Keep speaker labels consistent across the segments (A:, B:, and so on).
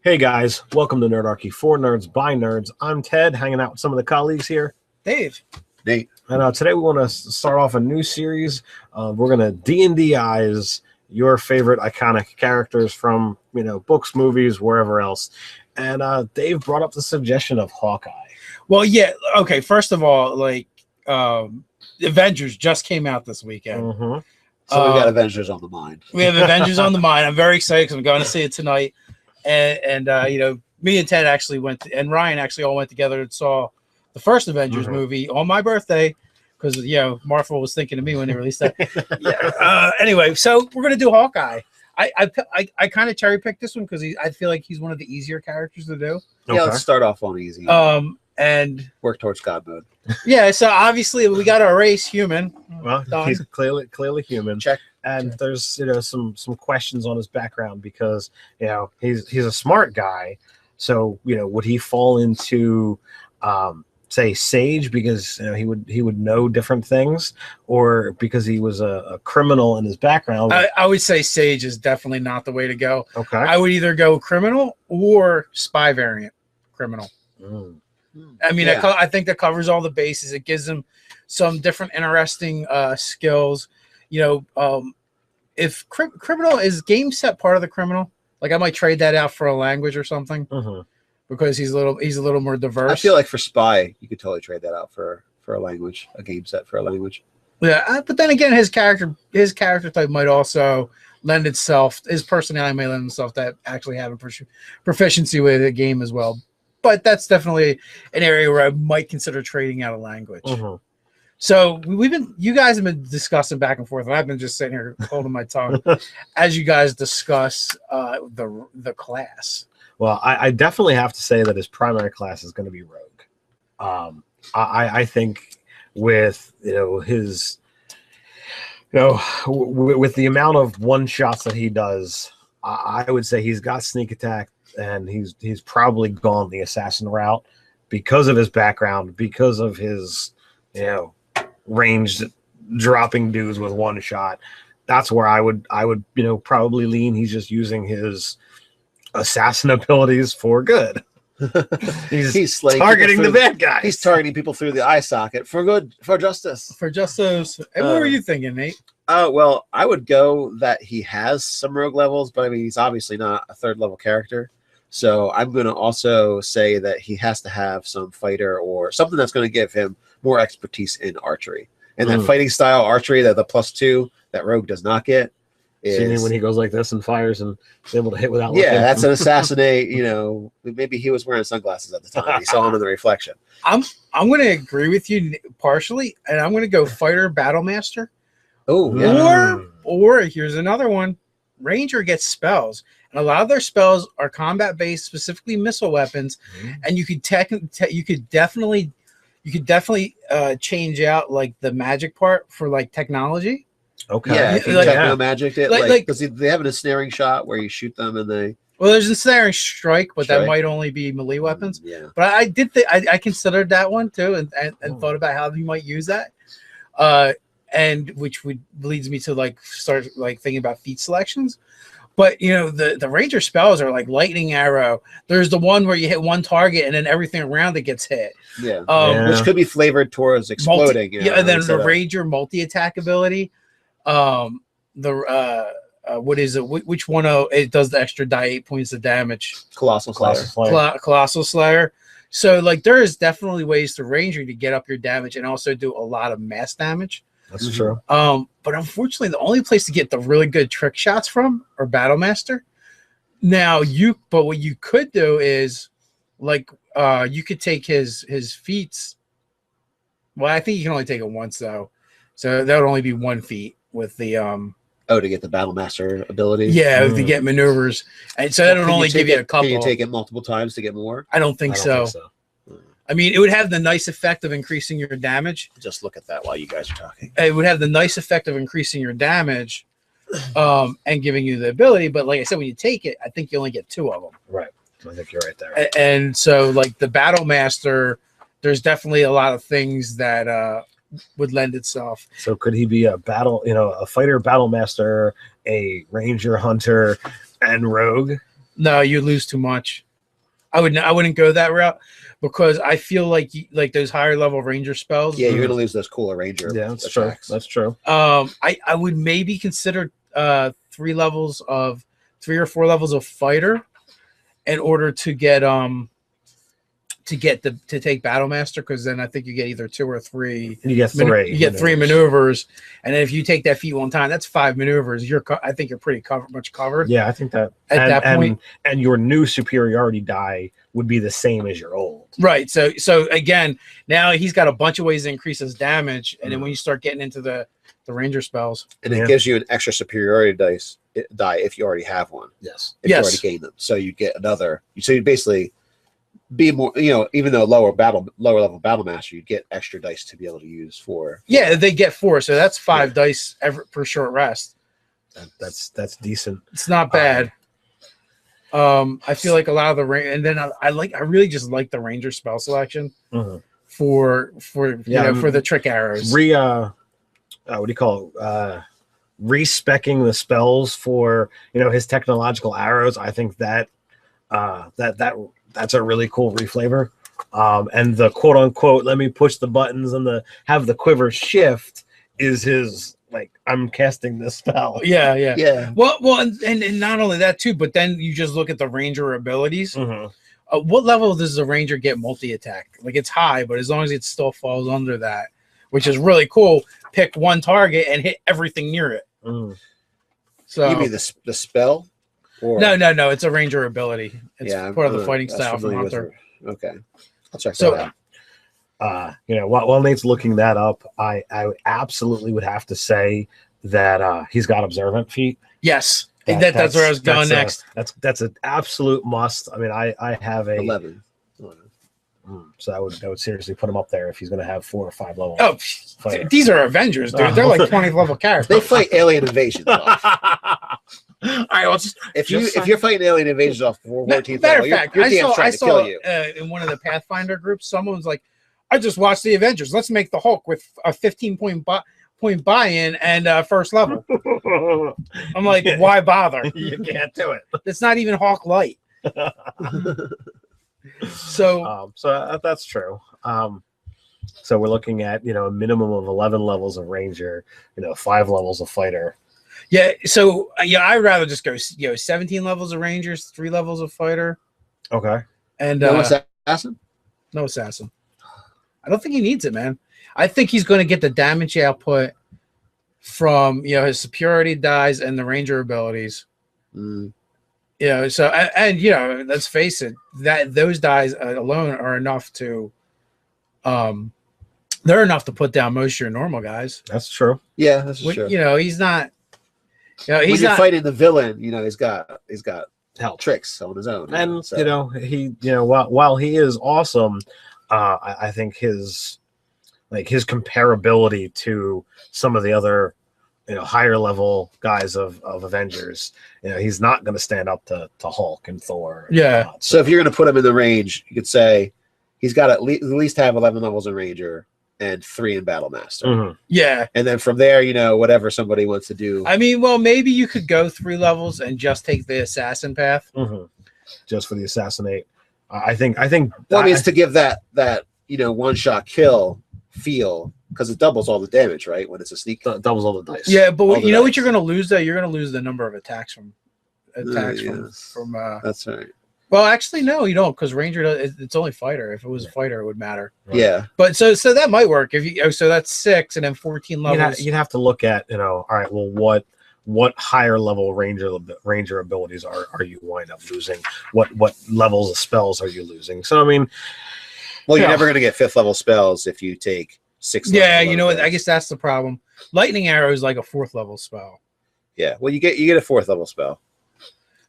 A: Hey guys, welcome to Nerdarchy, for nerds by nerds. I'm Ted, hanging out with some of the colleagues here.
B: Dave.
C: Nate.
A: And today we want to start off a new series. We're going to D&Dize your favorite iconic characters from, books, movies, wherever else. And Dave brought up the suggestion of Hawkeye.
B: Well, yeah. Okay. First of all, Avengers just came out this weekend.
A: Mm-hmm.
C: So we've got Avengers on the mind.
B: We have Avengers on the mind. I'm very excited because I'm going to see it tonight. And me and Ted actually and Ryan actually all went together and saw the first Avengers movie on my birthday because, Martha was thinking of me when they released that. Anyway, so we're going to do Hawkeye. I kind of cherry picked this one because I feel like he's one of the easier characters to do.
C: Okay. Yeah, let's start off on easy.
B: And
C: work towards God mode.
B: Yeah, so obviously we got our race human.
A: Well, he's clearly human.
C: Check.
A: And there's some questions on his background because he's a smart guy. So would he fall into say Sage because he would know different things, or because he was a criminal in his background?
B: I would say Sage is definitely not the way to go.
A: Okay.
B: I would either go criminal or spy variant criminal. I mean, yeah. I think that covers all the bases. It gives them some different interesting skills. If criminal is game set part of the criminal, like I might trade that out for a language or something because he's a little more diverse.
C: I feel like for spy, you could totally trade that out for a language, a game set for a language.
B: Yeah, but then again, his character type might also lend itself. His personality may lend itself to actually having proficiency with the game as well. But that's definitely an area where I might consider trading out a language. So you guys have been discussing back and forth, and I've been just sitting here holding my tongue as you guys discuss the class.
A: Well, I definitely have to say that his primary class is going to be Rogue. I think with his with the amount of one shots that he does, I would say he's got sneak attack. And he's probably gone the assassin route because of his background, because of his ranged dropping dudes with one shot. That's where I would probably lean. He's just using his assassin abilities for good. he's targeting the bad guys.
C: He's targeting people through the eye socket for good, for justice.
B: For justice. And what were you thinking, Nate?
C: Well, I would go that he has some rogue levels, but I mean he's obviously not a third level character. So I'm going to also say that he has to have some fighter or something that's going to give him more expertise in archery. And that fighting style archery, that the +2 that Rogue does not get.
A: Is when he goes like this and fires and is able to hit without looking.
C: Yeah, that's an assassinate. Maybe he was wearing sunglasses at the time. He saw him in the reflection.
B: I'm going to agree with you partially, and I'm going to go fighter battle master.
C: Oh, yeah.
B: Or here's another one. Ranger gets spells. And a lot of their spells are combat based, specifically missile weapons, and you could definitely change out like the magic part for like technology.
A: Okay,
C: yeah, if you techno magic it, because they have an ensnaring shot where you shoot them and they.
B: Well, there's ensnaring strike, but that might only be melee weapons.
C: Yeah,
B: but I did I considered that one too, and thought about how you might use that, and which leads me to start thinking about feat selections. But the ranger spells are like lightning arrow. There's the one where you hit one target and then everything around it gets hit.
C: Yeah, which could be flavored towards exploding.
B: And then the ranger multi-attack ability. What is it? Which one? It does the extra die 8 points of damage.
C: Colossal Slayer.
B: Colossal Slayer. So there is definitely ways to ranger to get up your damage and also do a lot of mass damage.
A: That's true.
B: But unfortunately, the only place to get the really good trick shots from are Battle Master. Now but what you could do is you could take his feats. Well, I think you can only take it once though, so that would only be 1 feat with the
C: to get the Battle Master ability.
B: Yeah, to get maneuvers, and so that would only give you a couple.
C: Can you take it multiple times to get more?
B: I don't think so. I mean, it would have the nice effect of increasing your damage.
C: Just look at that while you guys are talking.
B: It would have the nice effect of increasing your damage and giving you the ability. But like I said, when you take it, I think you only get 2 of them.
A: Right. I think you're right there.
B: And so the Battle Master, there's definitely a lot of things that would lend itself.
A: So could he be a fighter battle master, a ranger hunter, and rogue?
B: No, you lose too much. I wouldn't go that route because I feel like those higher level ranger spells.
C: Yeah, you're gonna lose those cooler ranger.
A: Yeah, that's
C: attacks.
A: true. That's true.
B: I would maybe consider 3 or 4 levels of fighter in order to get to take Battle Master, because then I think you get either 2 or 3.
A: You get 3.
B: You get 3 maneuvers, and then if you take that feat one time, that's 5 maneuvers. I think you're pretty much covered.
A: Yeah, I think that
B: at that point,
A: and your new superiority die would be the same as your old.
B: Right. So again, now he's got a bunch of ways to increase his damage, and then when you start getting into the ranger spells,
C: and it gives you an extra superiority die if you already have one.
A: Yes.
C: If you already gained them, so you get another. So you basically be more, even though lower level battle master, you get extra dice to be able to use for.
B: Yeah, they get 4, so that's 5 dice per short rest.
A: That's decent.
B: It's not bad. I feel like a lot of the and then I really just like the ranger spell selection for the trick arrows.
A: What do you call it? Respecking the spells for his technological arrows. I think that's a really cool reflavor. And the quote unquote, let me push the buttons and have the quiver shift is his, like, I'm casting this spell.
B: Yeah. Well, and not only that too, but then you just look at the ranger abilities. What level does the ranger get multi-attack? Like, it's high, but as long as it still falls under that, which is really cool, pick one target and hit everything near it. So
C: you mean the spell? Or...
B: No, it's a ranger ability. It's part of the fighting style from Hunter.
C: Okay, I'll check that
A: out. While Nate's looking that up, I absolutely would have to say that he's got observant feet.
B: Yes, that's where I was going next.
A: That's an absolute must. I mean, I have a
C: 11.
A: So I would seriously put him up there if he's going to have 4 or 5 levels.
B: Oh, these are Avengers, dude. They're like 20 level characters.
C: They fight alien invasions.
A: All right, well,
C: if you're fighting alien invasions off 14th
B: matter
C: level,
B: of fact,
C: I saw
B: in one of the Pathfinder groups, someone was like, "I just watched the Avengers. Let's make the Hulk with a 15-point buy-in and first level." I'm like, why bother?
A: You can't do it.
B: It's not even Hawk Light. So
A: that's true. So we're looking at a minimum of 11 levels of ranger, 5 levels of fighter.
B: Yeah. So I'd rather just go 17 levels of rangers, 3 levels of fighter.
A: Okay.
B: And
C: no assassin.
B: No assassin. I don't think he needs it, man. I think he's going to get the damage output from his superiority dies and the ranger abilities. So and let's face it, that those dies alone are enough to they're enough to put down most of your normal guys.
A: That's true.
C: Yeah, that's true.
B: He's not
C: when you're fighting the villain, he's got
A: help
C: tricks on his own.
A: And while he is awesome, I think his comparability to some of the other higher level guys of Avengers, he's not going to stand up to Hulk and Thor.
B: Yeah.
C: So if you're going to put him in the range, you could say he's got at least have 11 levels in Ranger and 3 in Battle Master.
B: Yeah.
C: And then from there, whatever somebody wants to do.
B: I mean, well, maybe you could go 3 levels and just take the assassin path.
A: Just for the assassinate. I think.
C: Well, it's to give that one-shot kill feel, because it doubles all the damage, right? When it's a sneak,
A: doubles all the dice.
B: Yeah, but what you're going to lose though? You're going to lose the number of attacks from.
C: That's right.
B: Well, actually, no, you don't, because Ranger it's only fighter. If it was a fighter, it would matter.
A: Right.
C: Yeah,
B: but so that might work if you. So that's 6 and then 14 levels.
A: You'd have to look at all right. Well, what higher level ranger abilities are you wind up losing? What levels of spells are you losing? So I mean,
C: well, you're never going to get 5th level spells if you take 6.
B: Yeah, I guess that's the problem. Lightning arrow is like a 4th level spell.
C: Yeah, well, you get a 4th level spell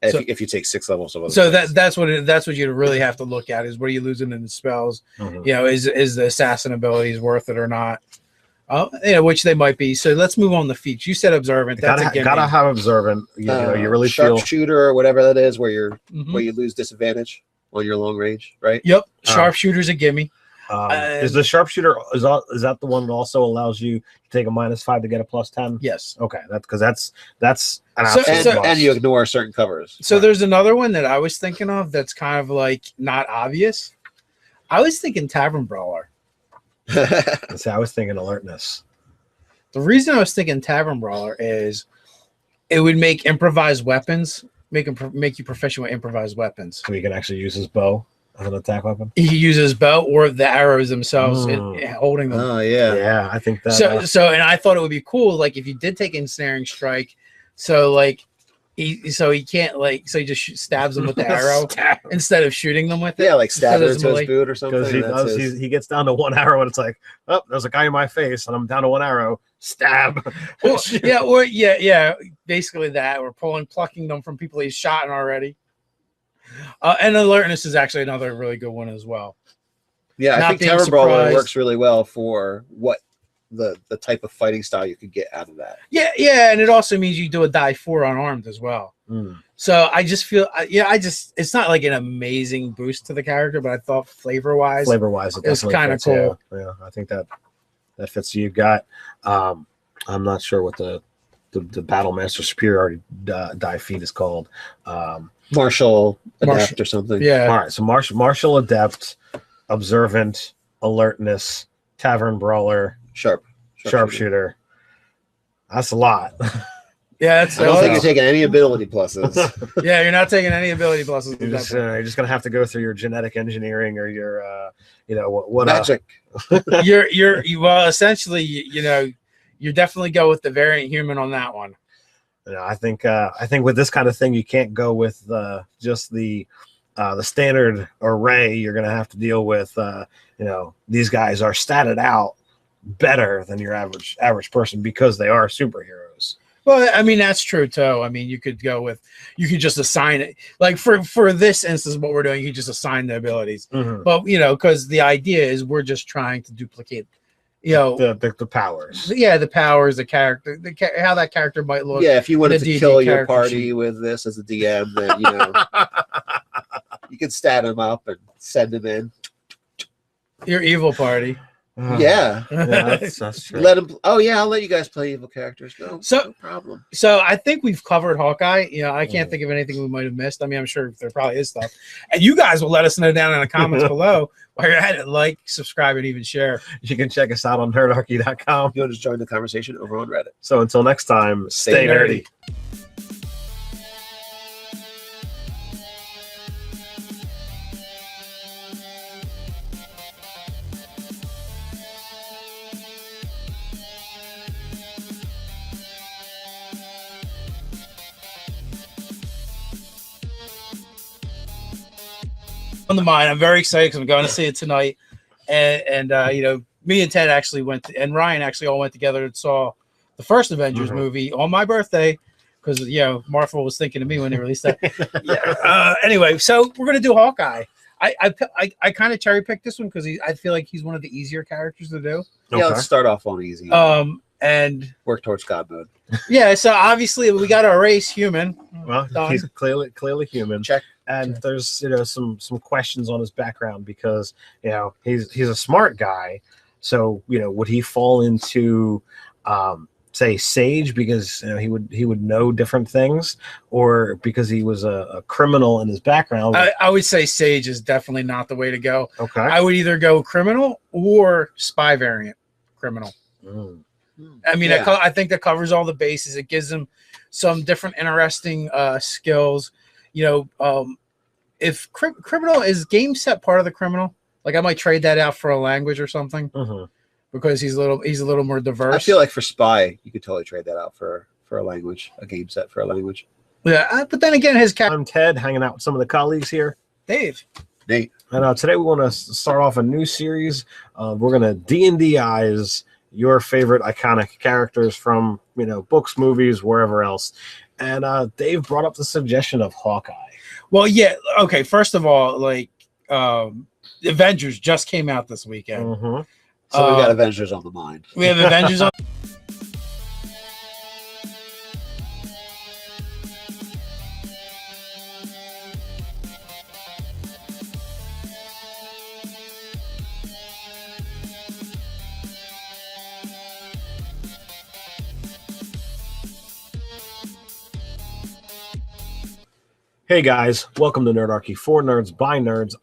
C: if you take 6 levels of.
B: So that's what you really have to look at is what are you losing in the spells? Is the assassin abilities worth it or not? Which they might be. So let's move on to feats. You said observant. That's
A: gotta have observant. You really
C: sharpshooter or whatever that is, where you lose disadvantage on your long range, right?
B: Yep, sharpshooter's a gimme.
A: Is the sharpshooter is that the one that also allows you to take a -5 to get a +10?
B: Yes.
A: Okay, that's an
B: So-
A: absolute must.
C: And you ignore certain covers.
B: So there's another one that I was thinking of that's kind of like not obvious. I was thinking Tavern Brawler.
A: See, I was thinking alertness.
B: The reason I was thinking Tavern Brawler is it would make improvised weapons, make you proficient with improvised weapons.
A: So he can actually use his bow as an attack weapon.
B: He uses bow or the arrows themselves holding them.
C: Oh yeah.
A: Yeah, I think that.
B: So and I thought it would be cool, like if you did take ensnaring strike, so like he can't he just stabs them with the arrow instead of shooting them with it.
C: Yeah, like stab it
B: Instead of
C: into his
B: melee.
C: boot or something.
A: Because he gets down to 1 arrow and it's like, oh, there's a guy in my face and I'm down to 1 arrow. Stab.
B: Yeah, basically that. We're plucking them from people he's shot already. And alertness is actually another really good one as well.
C: Yeah, I
B: Not
C: think
B: being
C: Tavern Brawler
B: surprised.
C: works really well for what the type of fighting style you could get out of that.
B: Yeah, and it also means you do a die 4 unarmed as well. So I just feel, it's not like an amazing boost to the character, but I thought flavor wise,
A: It
B: it's
A: definitely
B: kind of
A: fits,
B: cool.
A: Yeah, I think that fits. You've got. I'm not sure what the Battle Master Superiority die feat is called.
C: Martial Adept or something.
B: Yeah.
A: All right, so Martial Adept, Observant, Alertness, Tavern Brawler, Sharpshooter. That's a lot.
B: Yeah,
C: I don't think you're taking any ability pluses.
B: yeah, you're not taking any ability pluses.
A: You're just gonna have to go through your genetic engineering or your what
C: Magic.
B: Well, essentially, you definitely go with the variant human on that one.
A: I think with this kind of thing, you can't go with just the standard array. You're gonna have to deal with these guys are statted out better than your average person because they are superheroes.
B: Well, I mean, that's true too. I mean, you could just assign it. Like for this instance, what we're doing, you just assign the abilities. But because the idea is we're just trying to duplicate,
A: the powers.
B: Yeah, the powers, the character, how that character might look.
C: Yeah, if you wanted to
B: D&D
C: kill your
B: character
C: party
B: sheet.
C: with this as a DM, then you can stat them up and send them in.
B: Your evil party.
C: Yeah.
A: That's true.
C: Let them. Oh yeah, I'll let you guys play evil characters. No problem.
B: So I think we've covered Hawkeye. I can't think of anything we might have missed. I mean, I'm sure there probably is stuff, and you guys will let us know down in the comments below. While you're at it, like, subscribe, and even share.
A: You can check us out on nerdarchy.com.
C: You'll just join the conversation over on Reddit.
A: So until next time, stay nerdy.
B: On the mind, I'm very excited because I'm going to see it tonight, and me and Ted actually and Ryan actually all went together and saw the first Avengers movie on my birthday because Martha was thinking of me when they released that. Anyway, so we're gonna do Hawkeye. I kind of cherry picked this one because I feel like he's one of the easier characters to do.
C: Yeah, let's start off on easy.
B: And
C: work towards God mode.
B: Yeah, so obviously we got to erase human.
A: Well, he's clearly human.
C: Check.
A: And there's some questions on his background because he's a smart guy. So would he fall into say Sage because he would know different things, or because he was a criminal in his background?
B: I would say Sage is definitely not the way to go.
A: Okay.
B: I would either go criminal or spy variant criminal. I mean,
C: Yeah.
B: I think that covers all the bases. It gives them some different interesting skills. If criminal is game set part of the criminal, like I might trade that out for a language or something because he's a little more diverse.
C: I feel like for spy, you could totally trade that out for a language, a game set for a language.
B: Yeah, but then again,
A: I'm Ted, hanging out with some of the colleagues here.
B: Dave.
C: Nate.
A: And today we want to start off a new series. We're gonna D&Dize your favorite iconic characters from books, movies, wherever else. And Dave brought up the suggestion of Hawkeye.
B: Well, yeah. Okay. First of all, Avengers just came out this weekend.
C: So we got Avengers on the mind.
B: We have Avengers on.
A: Hey guys, welcome to Nerdarchy for Nerds by Nerds.